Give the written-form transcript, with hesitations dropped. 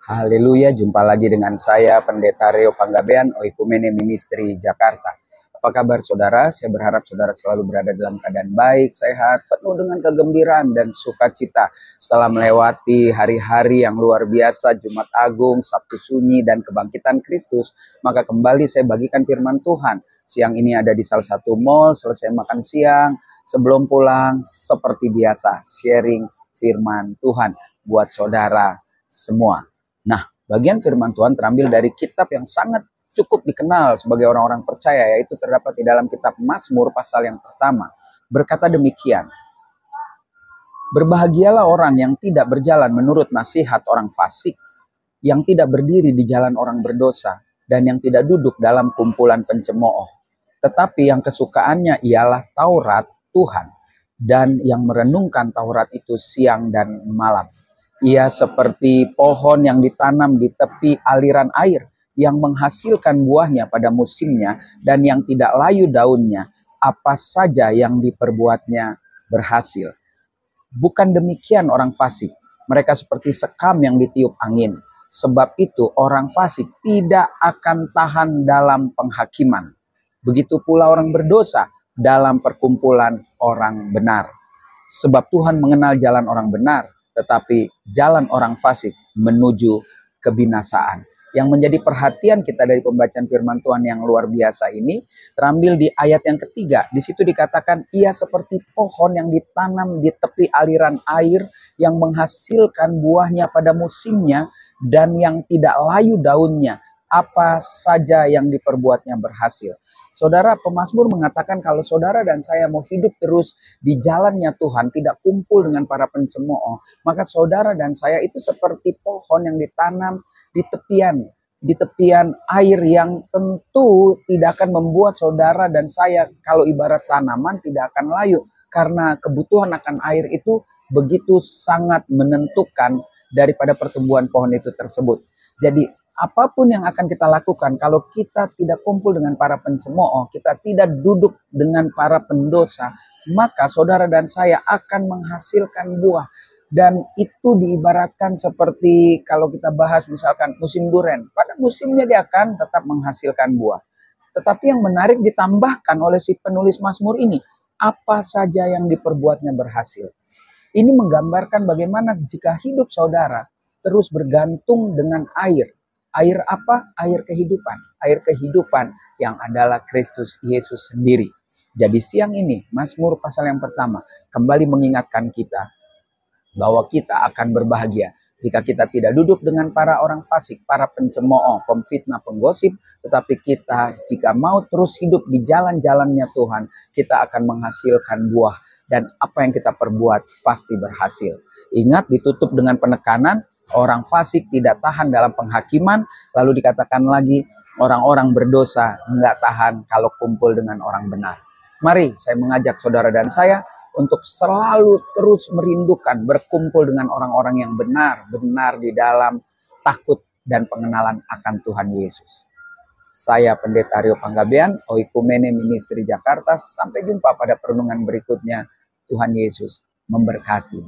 Haleluya, jumpa lagi dengan saya Pendeta Reo Panggabean, Oikumene Ministry Jakarta. Apa kabar saudara? Saya berharap saudara selalu berada dalam keadaan baik, sehat, penuh dengan kegembiraan dan sukacita setelah melewati hari-hari yang luar biasa, Jumat Agung, Sabtu Sunyi, dan kebangkitan Kristus. Maka kembali saya bagikan firman Tuhan. Siang ini ada di salah satu mall, selesai makan siang, sebelum pulang seperti biasa, sharing firman Tuhan buat saudara semua. Nah, bagian firman Tuhan terambil dari kitab yang sangat cukup dikenal sebagai orang-orang percaya, yaitu terdapat di dalam kitab Mazmur pasal yang pertama. Berkata demikian, "Berbahagialah orang yang tidak berjalan menurut nasihat orang fasik, yang tidak berdiri di jalan orang berdosa, dan yang tidak duduk dalam kumpulan pencemooh. Tetapi yang kesukaannya ialah Taurat Tuhan, dan yang merenungkan Taurat itu siang dan malam. Ia seperti pohon yang ditanam di tepi aliran air, yang menghasilkan buahnya pada musimnya, dan yang tidak layu daunnya, apa saja yang diperbuatnya berhasil. Bukan demikian orang fasik, mereka seperti sekam yang ditiup angin. Sebab itu orang fasik tidak akan tahan dalam penghakiman. Begitu pula orang berdosa dalam perkumpulan orang benar. Sebab Tuhan mengenal jalan orang benar, tetapi jalan orang fasik menuju kebinasaan." Yang menjadi perhatian kita dari pembacaan firman Tuhan yang luar biasa ini terambil di ayat yang ketiga. Di situ dikatakan, ia seperti pohon yang ditanam di tepi aliran air, yang menghasilkan buahnya pada musimnya, dan yang tidak layu daunnya, apa saja yang diperbuatnya berhasil. Saudara, pemazmur mengatakan kalau saudara dan saya mau hidup terus di jalannya Tuhan, tidak kumpul dengan para pencemooh, maka saudara dan saya itu seperti pohon yang ditanam di tepian air, yang tentu tidak akan membuat saudara dan saya, kalau ibarat tanaman, tidak akan layu, karena kebutuhan akan air itu begitu sangat menentukan daripada pertumbuhan pohon itu tersebut. Jadi apapun yang akan kita lakukan, kalau kita tidak kumpul dengan para pencemooh, kita tidak duduk dengan para pendosa, maka saudara dan saya akan menghasilkan buah. Dan itu diibaratkan seperti kalau kita bahas misalkan musim duren. Pada musimnya dia akan tetap menghasilkan buah. Tetapi yang menarik ditambahkan oleh si penulis Mazmur ini, apa saja yang diperbuatnya berhasil. Ini menggambarkan bagaimana jika hidup saudara terus bergantung dengan air. Air apa? Air kehidupan. Air kehidupan yang adalah Kristus Yesus sendiri. Jadi siang ini Mazmur pasal yang pertama kembali mengingatkan kita bahwa kita akan berbahagia jika kita tidak duduk dengan para orang fasik, para pencemooh, pemfitnah, penggosip, tetapi kita jika mau terus hidup di jalan-jalannya Tuhan, kita akan menghasilkan buah, dan apa yang kita perbuat pasti berhasil. Ingat, ditutup dengan penekanan, orang fasik tidak tahan dalam penghakiman, lalu dikatakan lagi, orang-orang berdosa enggak tahan kalau kumpul dengan orang benar. Mari saya mengajak saudara dan saya untuk selalu terus merindukan berkumpul dengan orang-orang yang benar-benar di dalam takut dan pengenalan akan Tuhan Yesus. Saya Pendeta Reo Panggabean, Oikumene Ministry Jakarta. Sampai jumpa pada perenungan berikutnya. Tuhan Yesus memberkati.